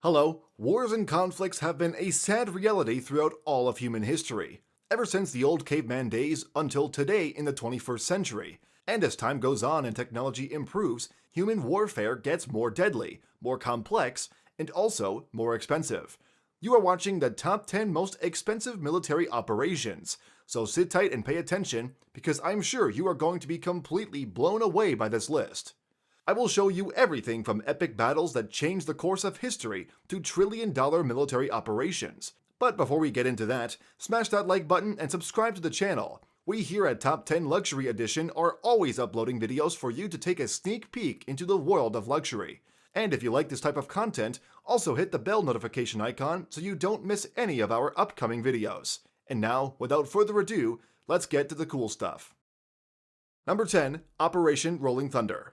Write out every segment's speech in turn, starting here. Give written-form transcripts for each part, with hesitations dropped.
Hello, wars and conflicts have been a sad reality throughout all of human history, ever since the old caveman days until today in the 21st century. And as time goes on and technology improves, human warfare gets more deadly, more complex, and also more expensive. You are watching the top 10 most expensive military operations, so sit tight and pay attention because I'm sure you are going to be completely blown away by this list. I will show you everything from epic battles that changed the course of history to trillion-dollar military operations. But before we get into that, smash that like button and subscribe to the channel. We here at Top 10 Luxury Edition are always uploading videos for you to take a sneak peek into the world of luxury. And if you like this type of content, also hit the bell notification icon so you don't miss any of our upcoming videos. And now, without further ado, let's get to the cool stuff. Number 10. Operation Rolling Thunder.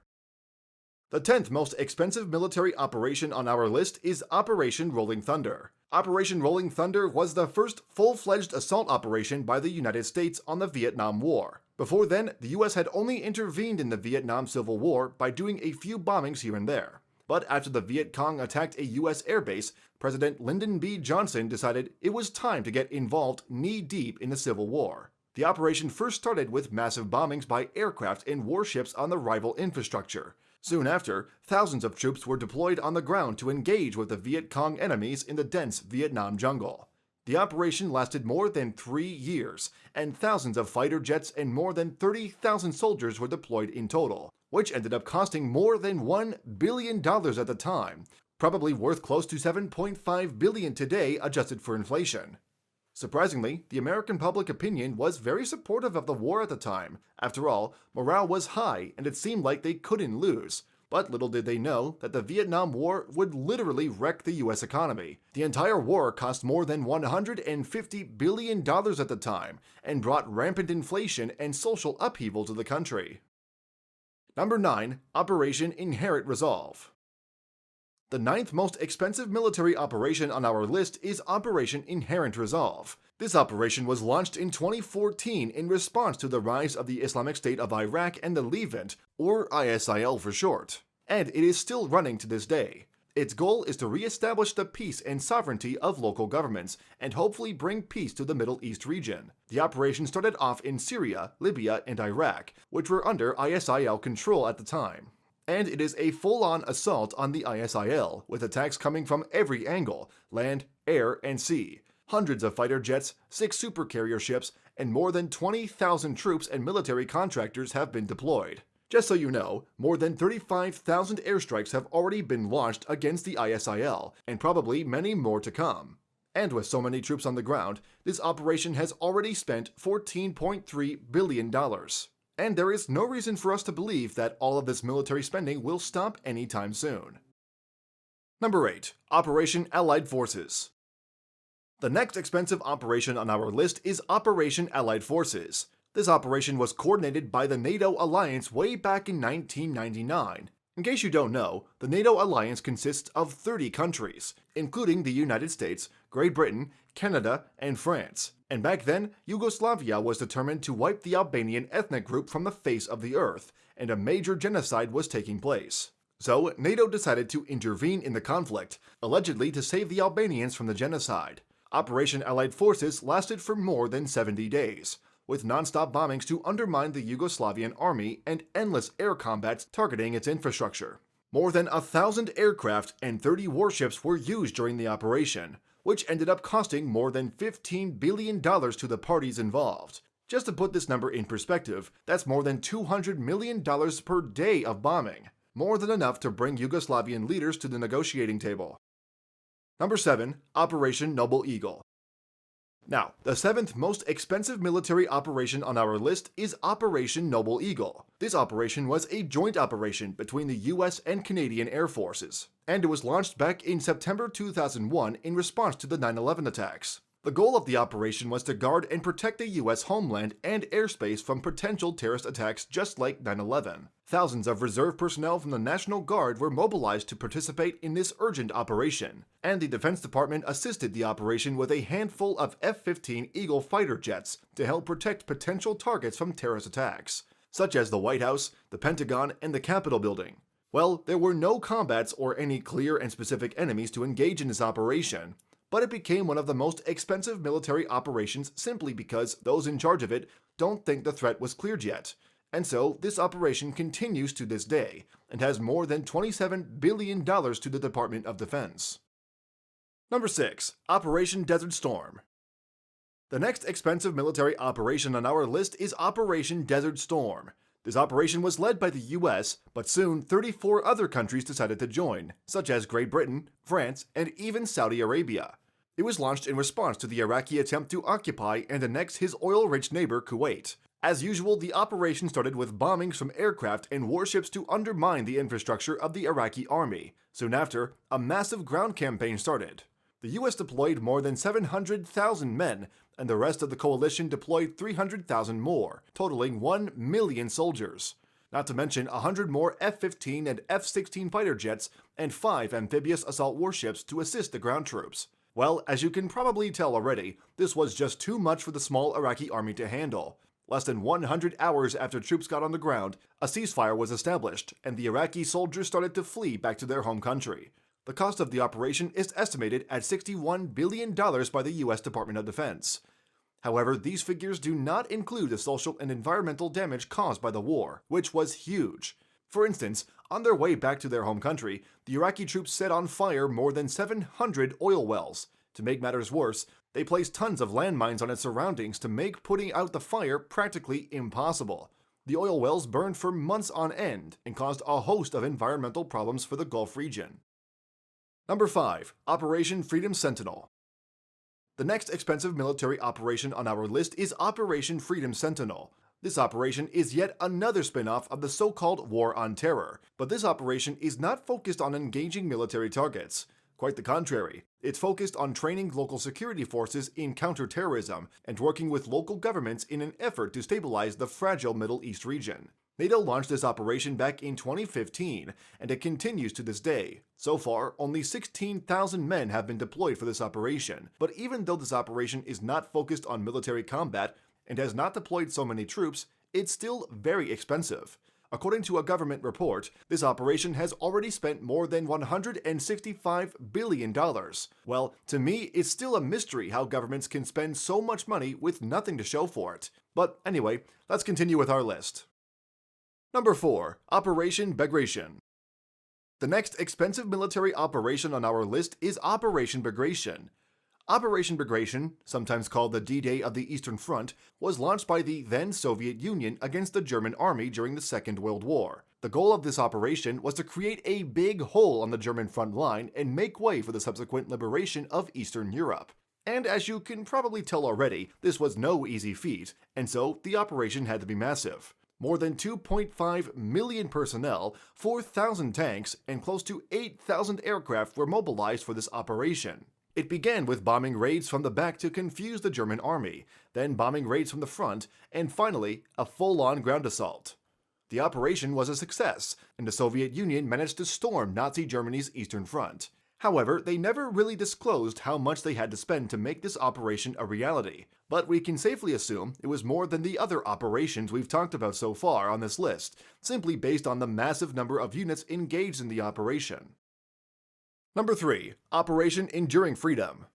The 10th most expensive military operation on our list is Operation Rolling Thunder. Operation Rolling Thunder was the first full-fledged assault operation by the United States on the Vietnam War. Before then, the US had only intervened in the Vietnam Civil War by doing a few bombings here and there. But after the Viet Cong attacked a US airbase, President Lyndon B. Johnson decided it was time to get involved knee-deep in the Civil War. The operation first started with massive bombings by aircraft and warships on the rival infrastructure. Soon after, thousands of troops were deployed on the ground to engage with the Viet Cong enemies in the dense Vietnam jungle. The operation lasted more than 3 years, and thousands of fighter jets and more than 30,000 soldiers were deployed in total, which ended up costing more than $1 billion at the time, probably worth close to $7.5 billion today adjusted for inflation. Surprisingly, the American public opinion was very supportive of the war at the time. After all, morale was high and it seemed like they couldn't lose. But little did they know that the Vietnam War would literally wreck the US economy. The entire war cost more than $150 billion at the time and brought rampant inflation and social upheaval to the country. Number 9. Operation Inherent Resolve. The 9th most expensive military operation on our list is Operation Inherent Resolve. This operation was launched in 2014 in response to the rise of the Islamic State of Iraq and the Levant, or ISIL for short, and it is still running to this day. Its goal is to re-establish the peace and sovereignty of local governments and hopefully bring peace to the Middle East region. The operation started off in Syria, Libya, and Iraq, which were under ISIL control at the time. And it is a full-on assault on the ISIL, with attacks coming from every angle, land, air, and sea. Hundreds of fighter jets, 6 supercarrier ships, and more than 20,000 troops and military contractors have been deployed. Just so you know, more than 35,000 airstrikes have already been launched against the ISIL, and probably many more to come. And with so many troops on the ground, this operation has already spent $14.3 billion. And there is no reason for us to believe that all of this military spending will stop anytime soon. Number 8. Operation Allied Forces. The next expensive operation on our list is Operation Allied Forces. This operation was coordinated by the NATO alliance way back in 1999. In case you don't know, the NATO alliance consists of 30 countries, including the United States, Great Britain, Canada, and France. And back then, Yugoslavia was determined to wipe the Albanian ethnic group from the face of the earth, and a major genocide was taking place. So, NATO decided to intervene in the conflict, allegedly to save the Albanians from the genocide. Operation Allied Forces lasted for more than 70 days, with non-stop bombings to undermine the Yugoslavian army and endless air combats targeting its infrastructure. More than 1,000 aircraft and 30 warships were used during the operation, which ended up costing more than $15 billion to the parties involved. Just to put this number in perspective, that's more than $200 million per day of bombing, more than enough to bring Yugoslavian leaders to the negotiating table. Number 7. Operation Noble Eagle. Now, the 7th most expensive military operation on our list is Operation Noble Eagle. This operation was a joint operation between the US and Canadian Air Forces, and it was launched back in September 2001 in response to the 9/11 attacks. The goal of the operation was to guard and protect the US homeland and airspace from potential terrorist attacks just like 9/11. Thousands of reserve personnel from the National Guard were mobilized to participate in this urgent operation, and the Defense Department assisted the operation with a handful of F-15 Eagle fighter jets to help protect potential targets from terrorist attacks, such as the White House, the Pentagon, and the Capitol building. Well, there were no combats or any clear and specific enemies to engage in this operation, but it became one of the most expensive military operations simply because those in charge of it don't think the threat was cleared yet. And so, this operation continues to this day, and has more than $27 billion to the Department of Defense. Number 6. Operation Desert Storm. The next expensive military operation on our list is Operation Desert Storm. This operation was led by the US, but soon 34 other countries decided to join, such as Great Britain, France, and even Saudi Arabia. It was launched in response to the Iraqi attempt to occupy and annex his oil-rich neighbor Kuwait. As usual, the operation started with bombings from aircraft and warships to undermine the infrastructure of the Iraqi army. Soon after, a massive ground campaign started. The US deployed more than 700,000 men, and the rest of the coalition deployed 300,000 more, totaling 1 million soldiers. Not to mention 100 more F-15 and F-16 fighter jets and 5 amphibious assault warships to assist the ground troops. Well, as you can probably tell already, this was just too much for the small Iraqi army to handle. Less than 100 hours after troops got on the ground, a ceasefire was established, and the Iraqi soldiers started to flee back to their home country. The cost of the operation is estimated at $61 billion by the US Department of Defense. However, these figures do not include the social and environmental damage caused by the war, which was huge. For instance, on their way back to their home country, the Iraqi troops set on fire more than 700 oil wells. To make matters worse, they placed tons of landmines on its surroundings to make putting out the fire practically impossible. The oil wells burned for months on end and caused a host of environmental problems for the Gulf region. Number 5. Operation Freedom Sentinel. The next expensive military operation on our list is Operation Freedom Sentinel. This operation is yet another spin-off of the so-called War on Terror, but this operation is not focused on engaging military targets. Quite the contrary, it's focused on training local security forces in counterterrorism and working with local governments in an effort to stabilize the fragile Middle East region. NATO launched this operation back in 2015, and it continues to this day. So far, only 16,000 men have been deployed for this operation, but even though this operation is not focused on military combat and has not deployed so many troops, it's still very expensive. According to a government report, this operation has already spent more than $165 billion. Well, to me, it's still a mystery how governments can spend so much money with nothing to show for it. But anyway, let's continue with our list. Number 4. Operation Bagration. The next expensive military operation on our list is Operation Bagration. Operation Bagration, sometimes called the D-Day of the Eastern Front, was launched by the then Soviet Union against the German army during the Second World War. The goal of this operation was to create a big hole on the German front line and make way for the subsequent liberation of Eastern Europe. And as you can probably tell already, this was no easy feat, and so the operation had to be massive. More than 2.5 million personnel, 4,000 tanks, and close to 8,000 aircraft were mobilized for this operation. It began with bombing raids from the back to confuse the German army, then bombing raids from the front, and finally, a full-on ground assault. The operation was a success, and the Soviet Union managed to storm Nazi Germany's Eastern Front. However, they never really disclosed how much they had to spend to make this operation a reality, but we can safely assume it was more than the other operations we've talked about so far on this list, simply based on the massive number of units engaged in the operation. Number 3. Operation Enduring Freedom.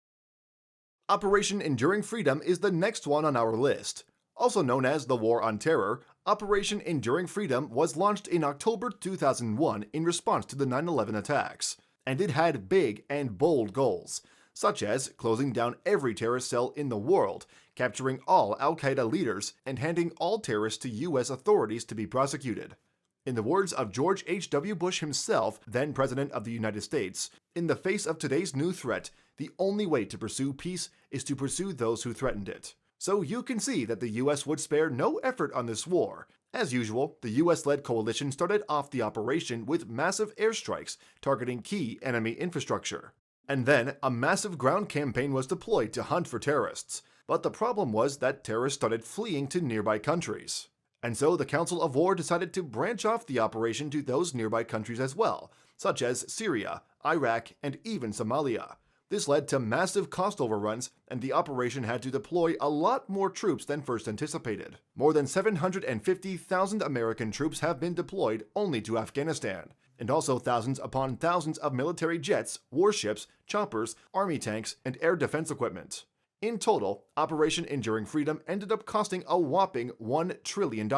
Operation Enduring Freedom is the next one on our list. Also known as the War on Terror, Operation Enduring Freedom was launched in October 2001 in response to the 9/11 attacks. And it had big and bold goals, such as closing down every terrorist cell in the world, capturing all al-Qaeda leaders, and handing all terrorists to US authorities to be prosecuted. In the words of George H.W. Bush himself, then President of the United States, in the face of today's new threat, the only way to pursue peace is to pursue those who threatened it. So you can see that the US would spare no effort on this war. As usual, the US-led coalition started off the operation with massive airstrikes targeting key enemy infrastructure. And then, a massive ground campaign was deployed to hunt for terrorists. But the problem was that terrorists started fleeing to nearby countries. And so the Council of War decided to branch off the operation to those nearby countries as well, such as Syria, Iraq, and even Somalia. This led to massive cost overruns, and the operation had to deploy a lot more troops than first anticipated. More than 750,000 American troops have been deployed only to Afghanistan. and also thousands upon thousands of military jets, warships, choppers, army tanks, and air defense equipment. In total, Operation Enduring Freedom ended up costing a whopping $1 trillion.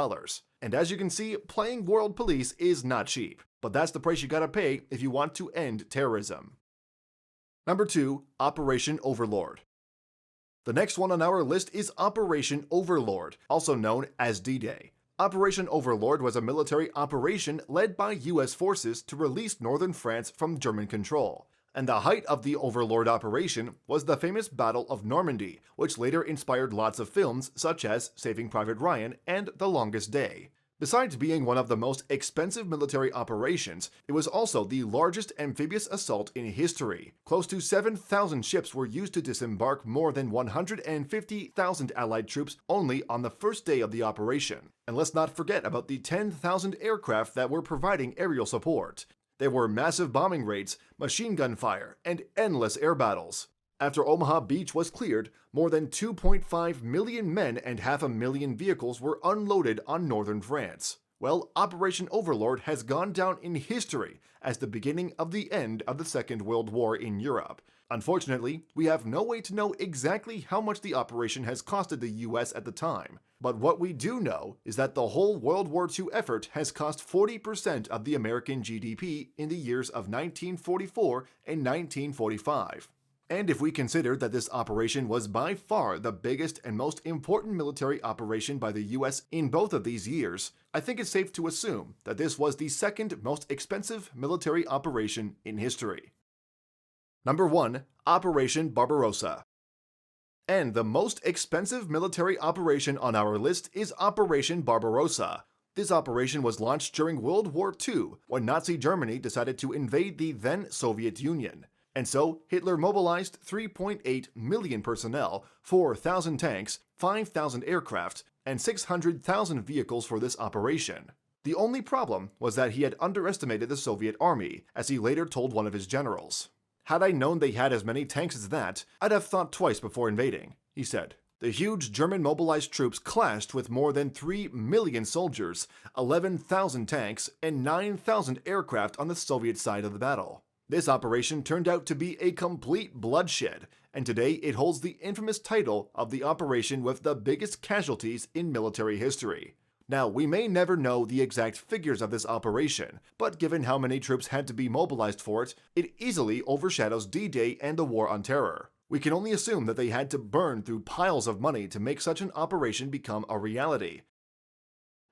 And as you can see, playing world police is not cheap, but that's the price you gotta pay if you want to end terrorism. Number 2. Operation Overlord. The next one on our list is Operation Overlord, also known as D-Day. Operation Overlord was a military operation led by US forces to release northern France from German control. And the height of the Overlord operation was the famous Battle of Normandy, which later inspired lots of films such as Saving Private Ryan and The Longest Day. Besides being one of the most expensive military operations, it was also the largest amphibious assault in history. Close to 7,000 ships were used to disembark more than 150,000 Allied troops only on the first day of the operation. And let's not forget about the 10,000 aircraft that were providing aerial support. There were massive bombing raids, machine gun fire, and endless air battles. After Omaha Beach was cleared, more than 2.5 million men and 500,000 vehicles were unloaded on northern France. Well, Operation Overlord has gone down in history as the beginning of the end of the Second World War in Europe. Unfortunately, we have no way to know exactly how much the operation has costed the US at the time. But what we do know is that the whole World War II effort has cost 40% of the American GDP in the years of 1944 and 1945. And if we consider that this operation was by far the biggest and most important military operation by the US in both of these years, I think it's safe to assume that this was the second most expensive military operation in history. Number 1. Operation Barbarossa. And the most expensive military operation on our list is Operation Barbarossa. This operation was launched during World War II when Nazi Germany decided to invade the then Soviet Union. And so, Hitler mobilized 3.8 million personnel, 4,000 tanks, 5,000 aircraft, and 600,000 vehicles for this operation. The only problem was that he had underestimated the Soviet army, as he later told one of his generals. "Had I known they had as many tanks as that, I'd have thought twice before invading," he said. The huge German mobilized troops clashed with more than 3 million soldiers, 11,000 tanks, and 9,000 aircraft on the Soviet side of the battle. This operation turned out to be a complete bloodshed, and today it holds the infamous title of the operation with the biggest casualties in military history. Now, we may never know the exact figures of this operation, but given how many troops had to be mobilized for it, it easily overshadows D-Day and the War on Terror. We can only assume that they had to burn through piles of money to make such an operation become a reality.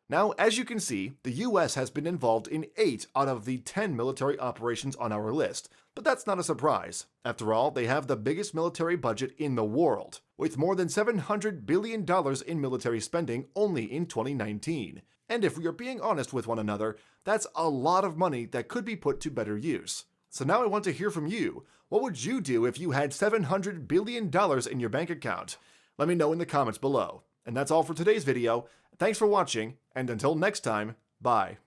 Now, as you can see, the US has been involved in 8 out of the 10 military operations on our list, but that's not a surprise. After all, they have the biggest military budget in the world, with more than $700 billion in military spending only in 2019. And if we are being honest with one another, that's a lot of money that could be put to better use. So now I want to hear from you. What would you do if you had $700 billion in your bank account? Let me know in the comments below. And that's all for today's video. Thanks for watching, and until next time, bye.